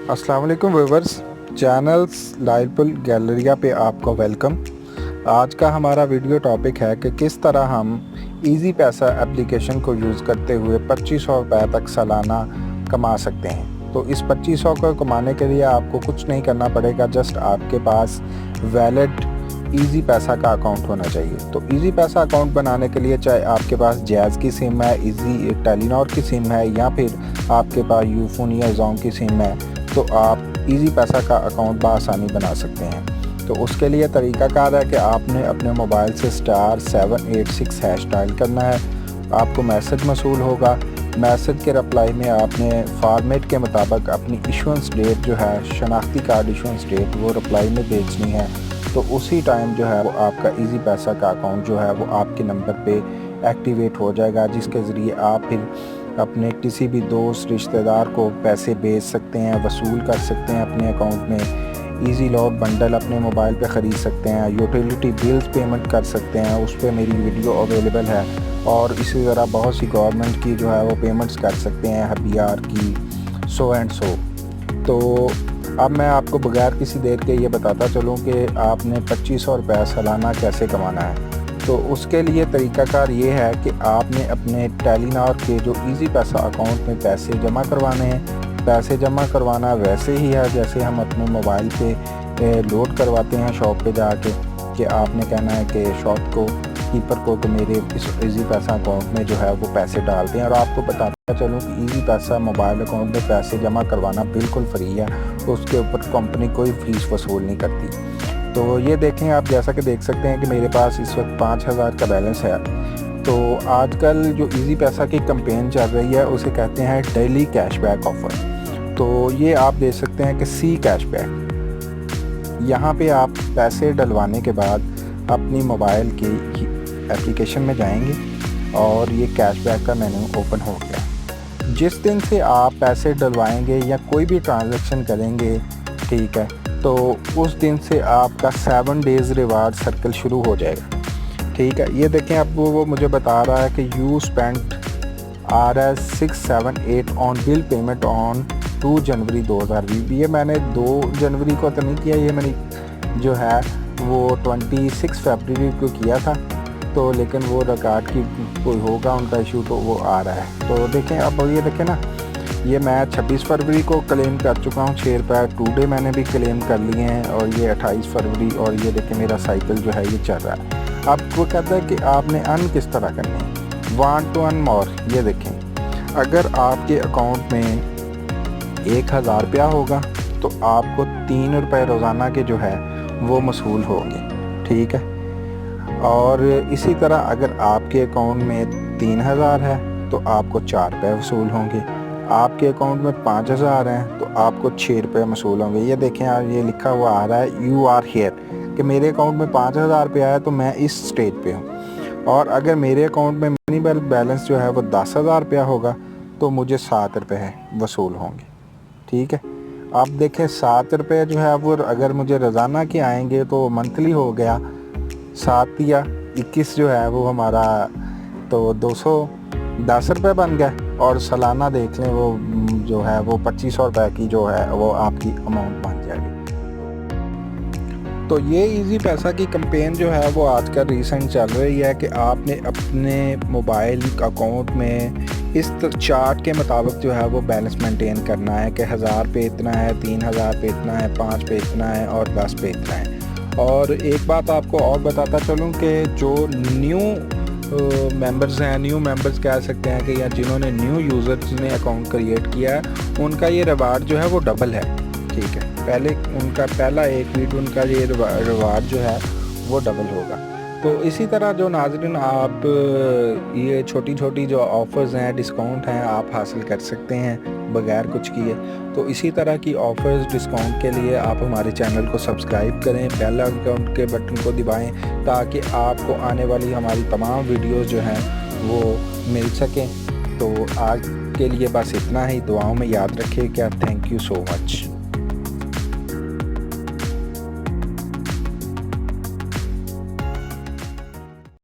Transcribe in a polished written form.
अस्सलाम वालेकुम viewers, channels लाइलपुल Galleria पे आपको वेलकम। आज का हमारा वीडियो टॉपिक है कि किस तरह हम इजी पैसा एप्लीकेशन को यूज़ करते हुए 2500 रुपये तक सालाना कमा सकते हैं। तो इस 2500 को कमाने के लिए आपको कुछ नहीं करना पड़ेगा, जस्ट आपके पास वैलिड इजी पैसा का अकाउंट होना चाहिए। तो इजी पैसा अकाउंट बनाने के लिए चाहे आपके पास जैज़ की सिम है, इजी टेलीनॉर की सिम है, या फिर आपके पास यूफोन या जोंग की सिम है, तो आप इजी पैसा का अकाउंट बआसानी बना सकते हैं। तो उसके लिए तरीकाकार है कि आपने अपने मोबाइल से *786# डायल करना है। आपको मैसेज मसूल होगा। मैसेज के रिप्लाई में आपने फॉर्मेट के मुताबिक अपनी इशुएंस डेट जो है, शनाख्ती कार्ड इशुएंस डेट, वो रिप्लाई में भेजनी है। तो उसी टाइम जो है वो आपका इजी पैसा का अकाउंट जो है वो आपके नंबर पे एक्टिवेट हो जाएगा, जिसके ज़रिए आप फिर अपने किसी भी दोस्त रिश्तेदार को पैसे भेज सकते हैं, वसूल कर सकते हैं अपने अकाउंट में। इजी लॉट बंडल अपने मोबाइल पे ख़रीद सकते हैं, यूटिलिटी बिल्स पेमेंट कर सकते हैं, उस पर मेरी वीडियो अवेलेबल है। और इसी तरह बहुत सी गवर्नमेंट की जो है वो पेमेंट्स कर सकते हैं, हबियार की, सो एंड सो। तो अब मैं आपको बगैर किसी देर के ये बताता चलूँ कि आपने 2500 रुपये सालाना कैसे कमाना है। तो उसके लिए तरीकाकार ये है कि आपने अपने टेलीनॉर के जो इजी पैसा अकाउंट में पैसे जमा करवाने हैं। पैसे जमा करवाना वैसे ही है जैसे हम अपने मोबाइल पे लोड करवाते हैं शॉप पे जाके, कि आपने कहना है कि शॉप को कीपर को तो मेरे इस इजी पैसा अकाउंट में जो है वो पैसे डालते हैं। और आपको बताता चलूँ कि इजी पैसा मोबाइल अकाउंट में पैसे जमा करवाना बिल्कुल फ्री है, तो उसके ऊपर कंपनी कोई फ़ीस वसूल नहीं करती। तो ये देखें आप, जैसा कि देख सकते हैं कि मेरे पास इस वक्त 5000 का बैलेंस है। तो आजकल जो इजी पैसा की कैंपेन चल रही है उसे कहते हैं डेली कैशबैक ऑफ़र। तो ये आप देख सकते हैं कि सी कैशबैक, यहाँ पे आप पैसे डलवाने के बाद अपनी मोबाइल की एप्लीकेशन में जाएंगे और ये कैशबैक का मेन्यू ओपन हो गया। जिस दिन से आप पैसे डलवाएंगे या कोई भी ट्रांजैक्शन करेंगे, ठीक है, तो उस दिन से आपका 7 डेज़ रिवार्ड सर्कल शुरू हो जाएगा। ठीक है, ये देखें अब वो मुझे बता रहा है कि you spent Rs678 on bill payment on 2 जनवरी 2020। ये मैंने 2 जनवरी को तो नहीं किया, ये मैंने जो है वो 26 फरवरी को किया था। तो लेकिन वो रिकॉर्ड की कोई होगा उनका इशू, तो वो आ रहा है। तो देखें अब ये देखें ना, ये मैं 26 फरवरी को क्लेम कर चुका हूँ 6 रुपये। टुडे मैंने भी क्लेम कर लिए हैं, और ये 28 फरवरी, और ये देखें मेरा साइकिल जो है ये चल रहा है। अब वो कहता है कि आपने अर्न किस तरह करनी है, वांट टू अर्न मोर। ये देखें, अगर आपके अकाउंट में 1000 रुपया होगा तो आपको 3 रुपये रोज़ाना के जो है वो मसूल होंगे। ठीक है, और इसी तरह अगर आपके अकाउंट में 3000 है तो आपको 4 रुपये वसूल होंगे। आपके अकाउंट में 5000 हैं तो आपको 6 रुपये वसूल होंगे। ये देखें यार, ये लिखा हुआ आ रहा है यू आर हेयर, कि मेरे अकाउंट में 5000 रुपया है तो मैं इस स्टेज पे हूँ। और अगर मेरे अकाउंट में मिनिमम बैलेंस जो है वो 10,000 रुपया होगा तो मुझे 7 रुपये वसूल होंगे। ठीक है, आप देखें 7 रुपये जो है वो अगर मुझे रोज़ाना के आएंगे तो मंथली हो गया 7 या 21 जो है वो हमारा, तो 210 रुपये बन गया। और सालाना देख लें वो जो है वो 2500 रुपये की जो है वो आपकी अमाउंट बन जाएगी। तो ये इजी पैसा की कैंपेन जो है वो आजकल रिसेंट चल रही है कि आपने अपने मोबाइल अकाउंट में इस चार्ट के मुताबिक जो है वो बैलेंस मेंटेन करना है कि 1000 पे इतना है, 3000 पे इतना है, 5 पे इतना है और 10 पे इतना है। और एक बात आपको और बताता चलूँ कि जो न्यू मेंबर्स हैं, न्यू मेंबर्स कह सकते हैं कि या जिन्होंने न्यू यूज़र्स ने अकाउंट क्रिएट किया है, उनका ये रिवार्ड जो है वो डबल है। ठीक है, पहले उनका पहला 1 वीक उनका ये रिवार्ड जो है वो डबल होगा। तो इसी तरह जो नाज़रीन आप ये छोटी छोटी जो ऑफ़र्स हैं, डिस्काउंट हैं, आप हासिल कर सकते हैं बगैर कुछ किए। तो इसी तरह की ऑफ़र्स डिस्काउंट के लिए आप हमारे चैनल को सब्सक्राइब करें, बेल आइकन के बटन को दबाएं, ताकि आपको आने वाली हमारी तमाम वीडियोस जो हैं वो मिल सकें। तो आज के लिए बस इतना ही। दुआओं में याद रखिएगा। Thank you so much.